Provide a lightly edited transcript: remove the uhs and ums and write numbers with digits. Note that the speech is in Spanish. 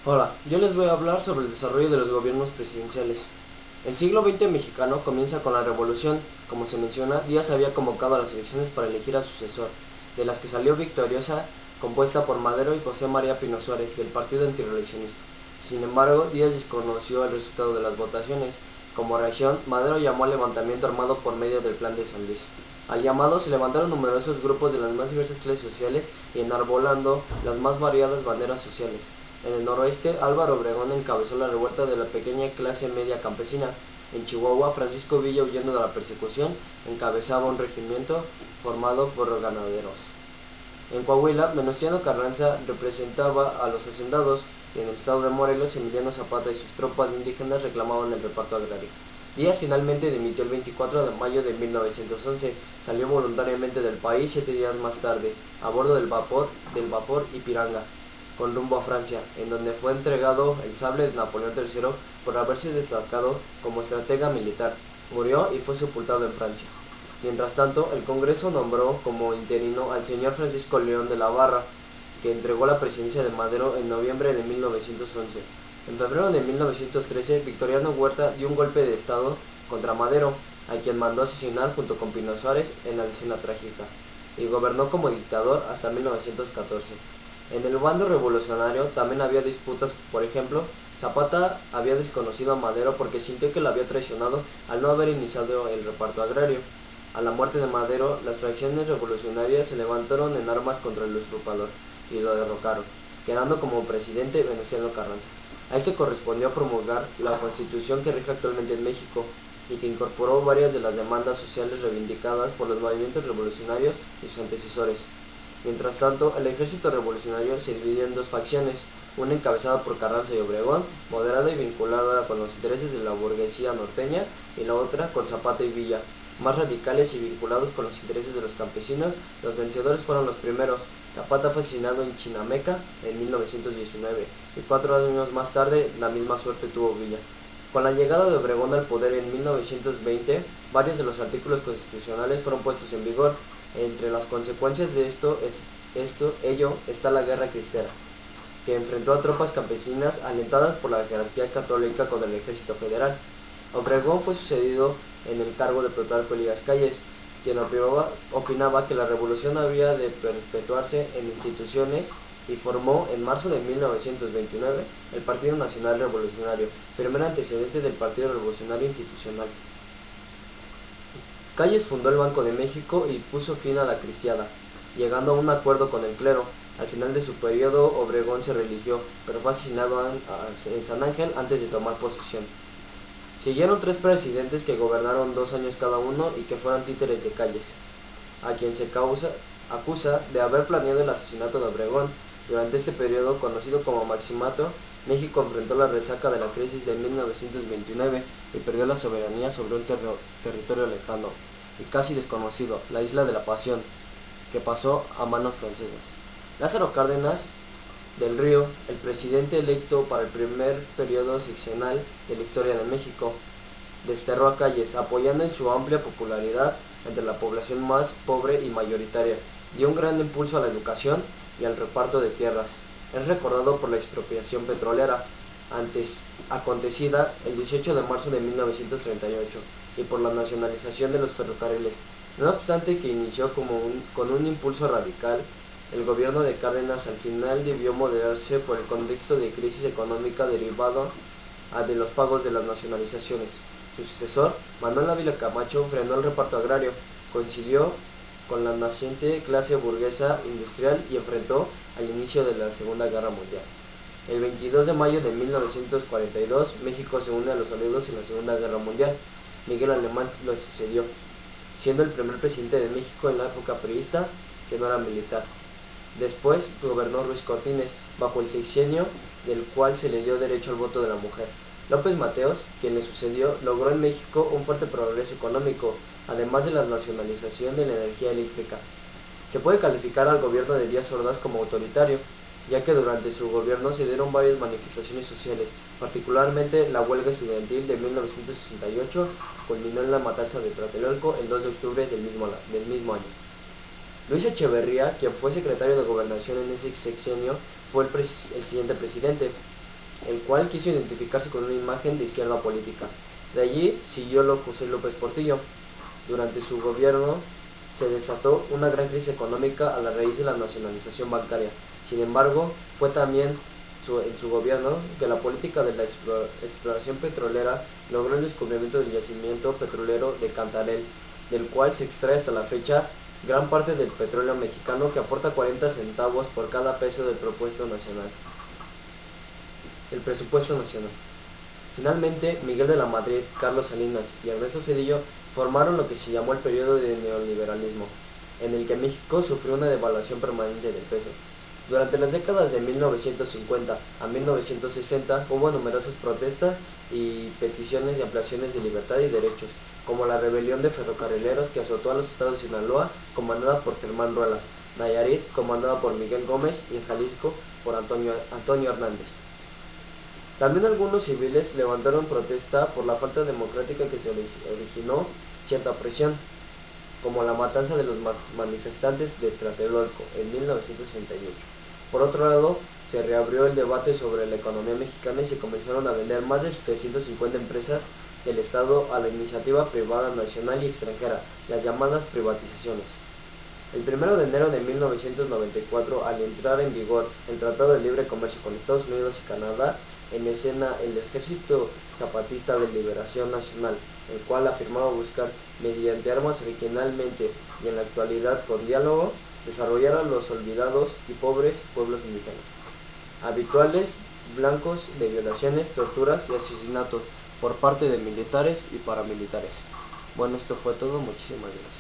Hola, yo les voy a hablar sobre el desarrollo de los gobiernos presidenciales. El siglo XX mexicano comienza con la Revolución. Como se menciona, Díaz había convocado a las elecciones para elegir a su sucesor, de las que salió victoriosa, compuesta por Madero y José María Pino Suárez, del partido antireeleccionista. Sin embargo, Díaz desconoció el resultado de las votaciones. Como reacción, Madero llamó al levantamiento armado por medio del Plan de San Luis. Al llamado se levantaron numerosos grupos de las más diversas clases sociales y enarbolando las más variadas banderas sociales. En el noroeste, Álvaro Obregón encabezó la revuelta de la pequeña clase media campesina. En Chihuahua, Francisco Villa, huyendo de la persecución, encabezaba un regimiento formado por ganaderos. En Coahuila, Venustiano Carranza representaba a los hacendados, y en el estado de Morelos, Emiliano Zapata y sus tropas indígenas reclamaban el reparto agrario. Díaz finalmente dimitió el 24 de mayo de 1911, salió voluntariamente del país 7 días más tarde, a bordo del vapor Ipiranga, con rumbo a Francia, en donde fue entregado el sable de Napoleón III por haberse destacado como estratega militar. Murió y fue sepultado en Francia. Mientras tanto, el Congreso nombró como interino al señor Francisco León de la Barra, que entregó la presidencia de Madero en noviembre de 1911. En febrero de 1913, Victoriano Huerta dio un golpe de estado contra Madero, a quien mandó asesinar junto con Pino Suárez en la escena trágica, y gobernó como dictador hasta 1914. En el bando revolucionario también había disputas. Por ejemplo, Zapata había desconocido a Madero porque sintió que lo había traicionado al no haber iniciado el reparto agrario. A la muerte de Madero, las fracciones revolucionarias se levantaron en armas contra el usurpador y lo derrocaron, quedando como presidente Venustiano Carranza. A este correspondió promulgar la Constitución que rige actualmente en México y que incorporó varias de las demandas sociales reivindicadas por los movimientos revolucionarios y sus antecesores. Mientras tanto, el ejército revolucionario se dividió en dos facciones, una encabezada por Carranza y Obregón, moderada y vinculada con los intereses de la burguesía norteña, y la otra con Zapata y Villa, más radicales y vinculados con los intereses de los campesinos. Los vencedores fueron los primeros. Zapata fue asesinado en Chinameca en 1919, y 4 años más tarde la misma suerte tuvo Villa. Con la llegada de Obregón al poder en 1920, varios de los artículos constitucionales fueron puestos en vigor. Entre las consecuencias de ello está la guerra cristera, que enfrentó a tropas campesinas alentadas por la jerarquía católica con el ejército federal. Obregón fue sucedido en el cargo de Plutarco Elías Calles, quien opinaba que la revolución había de perpetuarse en instituciones, y formó en marzo de 1929 el Partido Nacional Revolucionario, primer antecedente del Partido Revolucionario Institucional. Calles fundó el Banco de México y puso fin a la cristiada, llegando a un acuerdo con el clero. Al final de su periodo, Obregón se religió, pero fue asesinado en San Ángel antes de tomar posesión. Siguieron tres presidentes que gobernaron 2 años cada uno y que fueron títeres de Calles, a quien se acusa de haber planeado el asesinato de Obregón. Durante este periodo, conocido como Maximato, México enfrentó la resaca de la crisis de 1929 y perdió la soberanía sobre un territorio lejano y casi desconocido, la Isla de la Pasión, que pasó a manos francesas. Lázaro Cárdenas del Río, el presidente electo para el primer periodo sexenal de la historia de México, desterró a Calles, apoyando en su amplia popularidad entre la población más pobre y mayoritaria. Dio un gran impulso a la educación y al reparto de tierras. Es recordado por la expropiación petrolera, antes acontecida el 18 de marzo de 1938, y por la nacionalización de los ferrocarriles. No obstante que inició con un impulso radical, el gobierno de Cárdenas al final debió moderarse por el contexto de crisis económica derivado de los pagos de las nacionalizaciones. Su sucesor, Manuel Ávila Camacho, frenó el reparto agrario, concilió con la naciente clase burguesa industrial y enfrentó al inicio de la Segunda Guerra Mundial. El 22 de mayo de 1942, México se une a los aliados en la Segunda Guerra Mundial. Miguel Alemán lo sucedió, siendo el primer presidente de México en la época priista que no era militar. Después gobernó Ruiz Cortines, bajo el sexenio del cual se le dio derecho al voto de la mujer. López Mateos, quien le sucedió, logró en México un fuerte progreso económico, además de la nacionalización de la energía eléctrica. Se puede calificar al gobierno de Díaz Ordaz como autoritario, ya que durante su gobierno se dieron varias manifestaciones sociales, particularmente la huelga estudiantil de 1968, que culminó en la matanza de Tlatelolco el 2 de octubre del mismo año. Luis Echeverría, quien fue secretario de Gobernación en ese sexenio, fue el siguiente presidente. el cual quiso identificarse con una imagen de izquierda política. De allí siguió José López Portillo. Durante su gobierno se desató una gran crisis económica a la raíz de la nacionalización bancaria. Sin embargo, fue también en su gobierno que la política de la exploración petrolera logró el descubrimiento del yacimiento petrolero de Cantarell, del cual se extrae hasta la fecha gran parte del petróleo mexicano, que aporta 40 centavos por cada peso del presupuesto nacional. El presupuesto nacional. Finalmente, Miguel de la Madrid, Carlos Salinas y Ernesto Zedillo formaron lo que se llamó el periodo de neoliberalismo, en el que México sufrió una devaluación permanente del peso. Durante las décadas de 1950 a 1960 hubo numerosas protestas y peticiones de ampliaciones de libertad y derechos, como la rebelión de ferrocarrileros que azotó a los estados de Sinaloa, comandada por Germán Ruelas, Nayarit, comandada por Miguel Gómez, y en Jalisco por Antonio Hernández. También algunos civiles levantaron protesta por la falta democrática que se originó cierta presión, como la matanza de los manifestantes de Tlatelolco en 1968. Por otro lado, se reabrió el debate sobre la economía mexicana y se comenzaron a vender más de 350 empresas del Estado a la iniciativa privada nacional y extranjera, las llamadas privatizaciones. El 1 de enero de 1994, al entrar en vigor el Tratado de Libre Comercio con Estados Unidos y Canadá, en escena el Ejército Zapatista de Liberación Nacional, el cual afirmaba buscar, mediante armas regionalmente y en la actualidad con diálogo, desarrollar a los olvidados y pobres pueblos indígenas, habituales blancos de violaciones, torturas y asesinatos por parte de militares y paramilitares. Bueno, esto fue todo, muchísimas gracias.